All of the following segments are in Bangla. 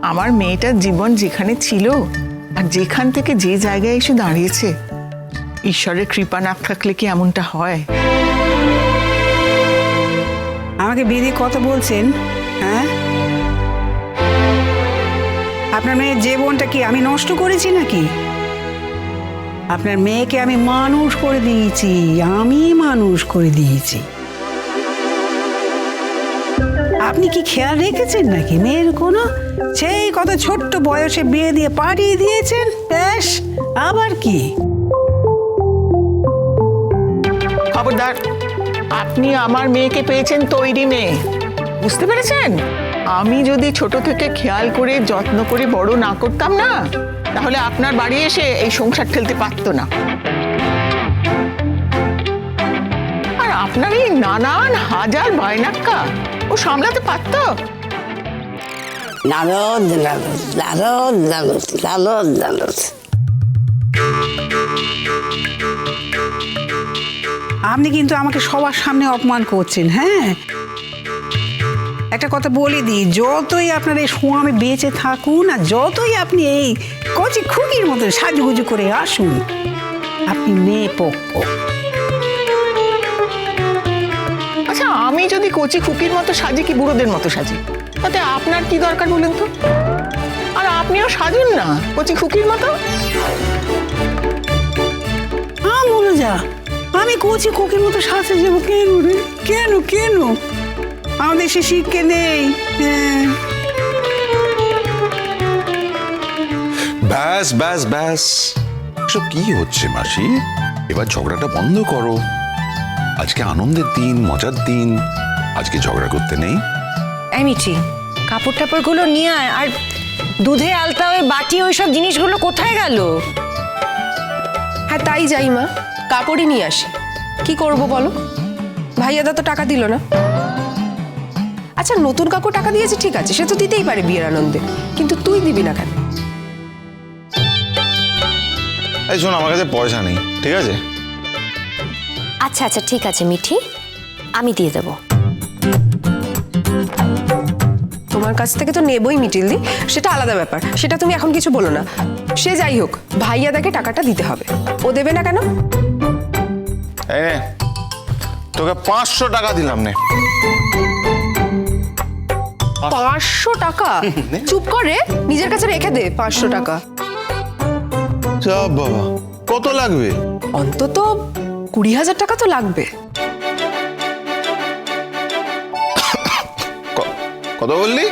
আমার মেয়েটার জীবন যেখানে ছিল আর যেখান থেকে যে জায়গায় এসে দাঁড়িয়েছে, ঈশ্বরের কৃপা না থাকলে কি এমনটা হয়? আমাকে বিয়ে দিয়ে কথা বলছেন? হ্যাঁ, আপনার মেয়ের জীবনটা কি আমি নষ্ট করেছি নাকি? আপনার মেয়েকে আমি মানুষ করে দিয়েছি, আমি মানুষ করে দিয়েছি। আপনি কি খেয়াল রেখেছেন নাকি মেয়ের কোনো? সেই কত ছোট্ট বয়সে বিয়ে দিয়ে পাঠিয়ে দিয়েছেন, ব্যাস। আবার কি? খবরদার, আপনি আমার মেয়েকে পেয়েছেন তৈরি মেয়ে, বুঝতে পেরেছেন? আমি যদি ছোট থেকে খেয়াল করে যত্ন করে বড় না করতাম না, তাহলে আপনার বাড়ি এসে এই সংসার ঠেলতে পারতো না। আর আপনার এই নানান হাজার বায়নাক্কা ও সামলাতে পারতো? লালত লালত লালত লালত লালত লালত। আপনি কিন্তু আমাকে সবার সামনে অপমান করছেন। হ্যাঁ, একটা কথা বলে দিই, যতই আপনার এই স্বামী বেঁচে থাকুন আর যতই আপনি এই কচি খুকির মতো সাজুগুজু করে আসুন, আপনি মেয়ে পক্ষ। আচ্ছা, আমি যদি কচি খুকির মতো সাজি কি বুড়োদের মতো সাজি, তাতে আপনার কি দরকার বলুন তো? আর আপনিও সাজুন না কচি খুকির মতো। মনে যা, আমি কচি খুকির মতো সাজে যাবো কেন রে? কেন কেন? আমাদের সে শিক্ষা নেই। হ্যাঁ, ব্যাস ব্যাস ব্যাস, এসব কি হচ্ছে মাসি? এবার ঝগড়াটা বন্ধ করো। আজকে আনন্দের দিন, মজার দিন, আজকে ঝগড়া করতে নেই। এই মিঠি, কাপড় টাপড়গুলো নিয়ে আয়। আর দুধে আলতা, ওই বাটি, ওই সব জিনিসগুলো কোথায় গেল? হ্যাঁ তাই যাই মা, কাপড়ই নিয়ে আসি। কি করব বলো, ভাইয়াদা তো টাকা দিল না। আচ্ছা, নতুন কাপড় টাকা দিয়েছে ঠিক আছে, সে তো দিতেই পারে বিয়ের আনন্দে, কিন্তু তুই দিবি না কেন? এই শোন, আমার কাছে পয়সা নেই, ঠিক আছে? আচ্ছা আচ্ছা ঠিক আছে মিঠি, আমি দিয়ে দেবো। তোমার কাছ থেকে তো নেবই মিটিলদি, সেটা আলাদা ব্যাপার, সেটা তুমি এখন কিছু বলো না। সে যাই হোক, ভাইয়াদাকে টাকাটা দিতে হবে। ও দেবে না কেন? এই নে, তোকে 500 টাকা দিলাম নে। 500 টাকা? চুপ করে নিজের কাছে রেখে দে 500 টাকা। সব বাবা, কত লাগবে? অন্তত 20,000 টাকা তো লাগবে। কত বললি?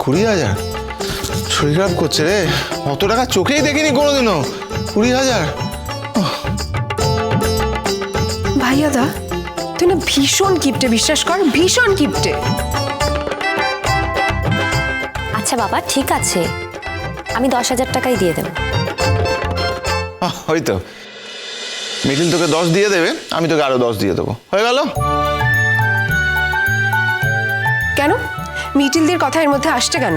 20,000? শরীর খারাপ করছে রে, অত টাকা চোখেই দেখিনি কোনোদিনও। 20,000? ভাইয়াদা, তুই না ভীষণ কিপটে, বিশ্বাস কর, ভীষণ কিপটে। আচ্ছা বাবা ঠিক আছে, আমি 10,000 টাকাই দিয়ে দেবো। ওই তো, মিঠিল তোকে 10 দিয়ে দেবে, আমি তোকে আরো 10 দিয়ে দেবো, হয়ে গেল? কেন মিটিলদির কথা এর মধ্যে আসছে কেন?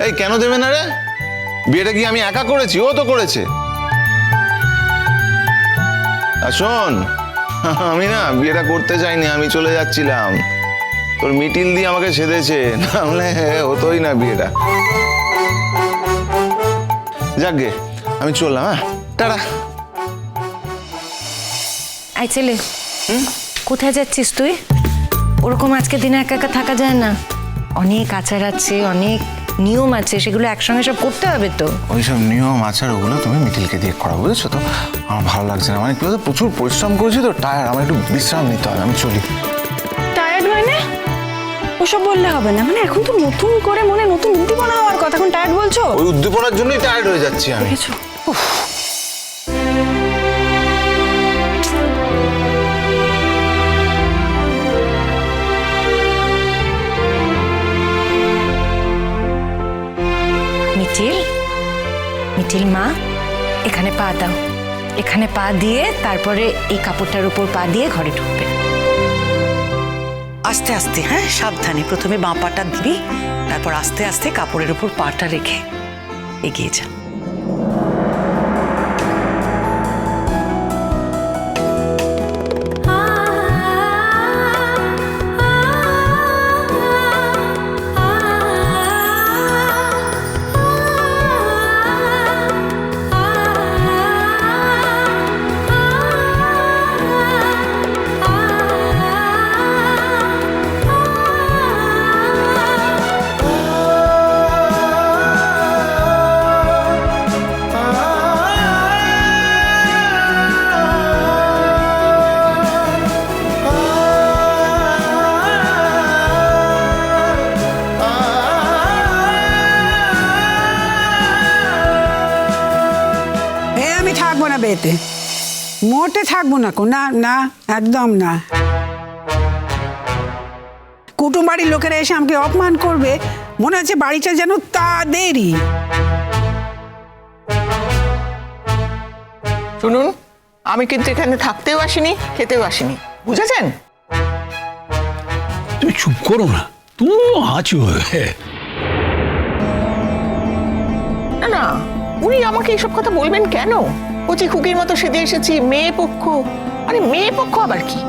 এই কেন দেবে না রে? বিয়েটা কি আমি একা করেছি? ও তো করেছে। আর শোন, আমি না বিয়েটা করতে চাইনি, আমি চলে যাচ্ছিলাম। তোর মিটিল দিয়ে আমাকে ছেদেছে, নাহলে হতোই না বিয়েটা। যাকগে, আমি চললাম। হ্যাঁ, টাটা। আই ছেলে, কোথায় যাচ্ছিস তুই? ওরকম আজকে দিনে একা একা থাকা যায় না। অনেক আচার আছে, অনেক নিয়ম আছে, সেগুলো একসঙ্গে সব করতে হবে তো। ওইসব নিয়ম আচার ওগুলো তুমি মিটিলকে দিয়ে করা, বুঝেছো তো? আমার ভালো লাগছে না, মানে কি বলতো, প্রচুর পরিশ্রম করেছি তো, টায়ার, আমার একটু বিশ্রাম নিতে হবে, আমি চলি। টায়ার্ড মানে? ওসব বললে হবে না, মানে এখন তো নতুন করে মনে নতুন উদ্দীপনা হওয়ার কথা, এখন টায়ার্ড বলছো? ওই উদ্দীপনার জন্যই টায়ার্ড হয়ে যাচ্ছি আমি। দেখেছো? মিঠিল, মিঠিল মা, এখানে পা দাও। এখানে পা দিয়ে তারপরে এই কাপড়টার উপর পা দিয়ে ঘরে ঢুকবে। আস্তে আস্তে, হ্যাঁ সাবধানে। প্রথমে বাঁ পাটা দিবি, তারপর আস্তে আস্তে কাপড়ের উপর পাটা রেখে এগিয়ে যা। হবে এতে। মোটে থাকবো না কো, না না, একদম না। কুটুম বাড়ির লোকেরা এসে আমাকে অপমান করবে, মনে হচ্ছে বাড়িটা যেন তাদেরই। শুনুন, আমি কিন্তু এখানে থাকতেও আসিনি, খেতেও আসিনি, বুঝেছেন? তুমি চুপ করো না, তুমিও আছো। না না, উনি আমাকে এইসব কথা বলবেন কেন? কচি খুকির মতো সেদে এসেছি, মেয়ে পক্ষ। আরে মেয়ে পক্ষ আবার কি?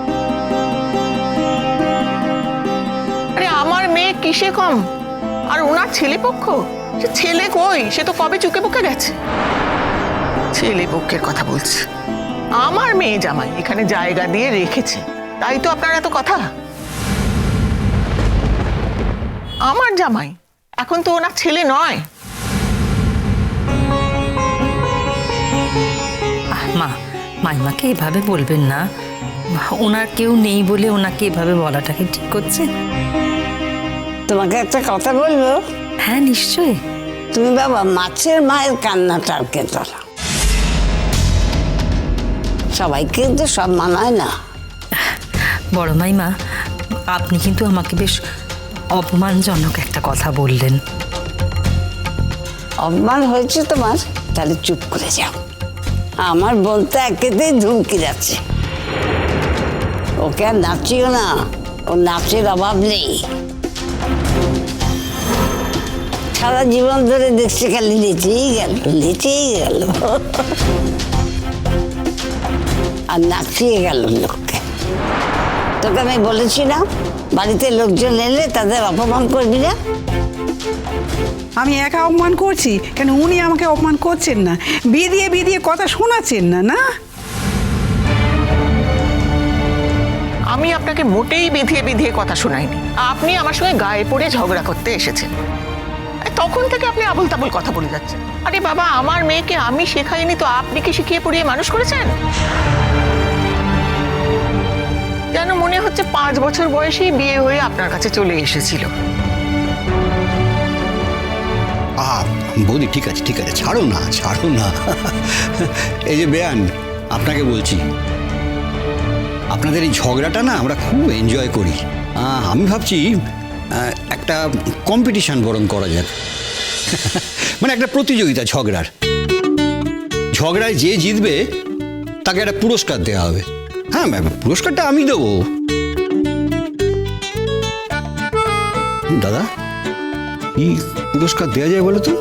আরে আমার মেয়ে কিসে কম? আর ওনার ছেলে পক্ষ, সে ছেলে কই? সে তো কবে চুকে বুকে গেছে। ছেলে পক্ষের কথা বলছে। আমার মেয়ে জামাই এখানে জায়গা দিয়ে রেখেছে, তাই তো আপনার এত কথা। আমার জামাই এখন তো ওনার ছেলে নয়। মা, মাইমাকে এভাবে বলবেন না। ওনার কেউ নেই বলে ওনাকে এভাবে বলাটা কি ঠিক হচ্ছে? তোমাকে একটা কথা বলবো? হ্যাঁ, নিশ্চয়ই। তুমি বাবা মাছের মায়ের কান্নাটা আর কে তোলা? সবাইকে কিন্তু সব মানায় না। বড় মাইমা, আপনি কিন্তু আমাকে বেশ অপমানজনক একটা কথা বললেন। অপমান হয়েছে তোমার? তাহলে চুপ করে যাও। আমার বোন তো একেতেই ধুমকি যাচ্ছে। ওকে আর নাচিও না, ও নাচের অভাব নেই। সারা জীবন ধরে দেখছে খালি নেচেই গেল, নেচেই গেল, আর নাচিয়ে গেল লোককে। তোকে আমি বলেছি না, বাড়িতে লোকজন এলে তাদের অপমান করবি না। আমি একা অপমান করছি কেন? উনি আমাকে অপমান করছেন না, বিধিয়ে বিধিয়ে কথা শোনাচ্ছেন না, না? আমি আপনাকে মোটেই বিধিয়ে বিধিয়ে কথা শোনাইনি। আপনি আমার সঙ্গে গায়ে পড়ে ঝগড়া করতে এসেছেন, তখন থেকে আপনি আবল তাবল কথা বলে যাচ্ছেন। আরে বাবা, আমার মেয়েকে আমি শেখাইনি তো আপনি কি শিখিয়ে পড়িয়ে মানুষ করেছেন? যেন মনে হচ্ছে 5 বছর বয়সেই বিয়ে হয়ে আপনার কাছে চলে এসেছিল। বৌদি ঠিক আছে, ঠিক আছে, ছাড়ো না, ছাড়ো না। এই যে বেয়ান, আপনাকে বলছি, আপনাদের এই ঝগড়াটা না আমরা খুব এনজয় করি। আমি ভাবছি একটা কম্পিটিশন বরং করা যাক। মানে একটা প্রতিযোগিতা ঝগড়ায় যে জিতবে তাকে একটা পুরস্কার দেওয়া হবে। হ্যাঁ ম্যাম, পুরস্কারটা আমি দেবো। দাদা, কি পুরস্কার দেওয়া যায় বলো তো?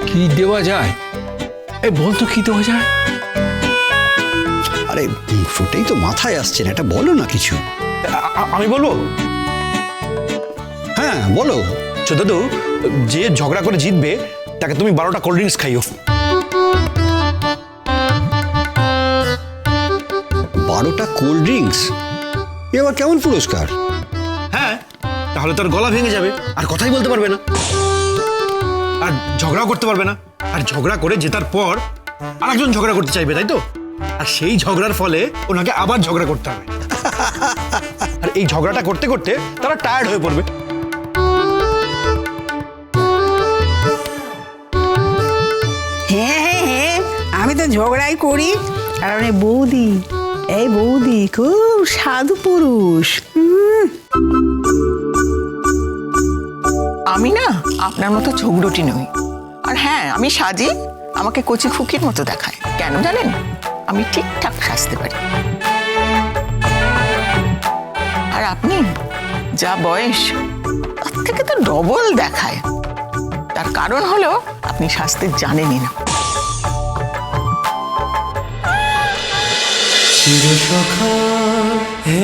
কি দেওয়া যায়? এই বলতো কি দেওয়া যায়? আরে সেটাই তো মাথায় আসছে না, এটা বলো না কিছু। আমি বলবো? হ্যাঁ বলো। দাদু, যে ঝগড়া করে জিতবে তাকে তুমি 12টা কোল্ড ড্রিঙ্কস খাইও। 12টা কোল্ড ড্রিঙ্কস? এবার কেমন পুরস্কার? হ্যাঁ, তাহলে তোর গলা ভেঙে যাবে, আর কথাই বলতে পারবে না, আর ঝগড়াও করতে পারবে না। আর ঝগড়া করে জেতার পর আরেকজন ঝগড়া করতে চাইবে, তাই তো? আর সেই ঝগড়ার ফলে ওনাকে আবার ঝগড়া করতে হবে। আর এই ঝগড়াটা করতে করতে তারা টায়ার্ড হয়ে পড়বে। হ্যাঁ হ্যাঁ হ্যাঁ, আমি তো ঝগড়াই করি। কারণ এই বৌদি খুব সাধু পুরুষ। আমি না আপনার মতো ঝগড়ুটি নই। আর হ্যাঁ, আমি সাজি, আমাকে কচি খুকির মতো দেখায়। কেন জানেন? আমি ঠিকঠাক সাজতে পারি। আর আপনি যা বয়স তার থেকে তো ডবল দেখায়। তার কারণ হলো আপনি সাজতে জানেনই না। চিরসখা হে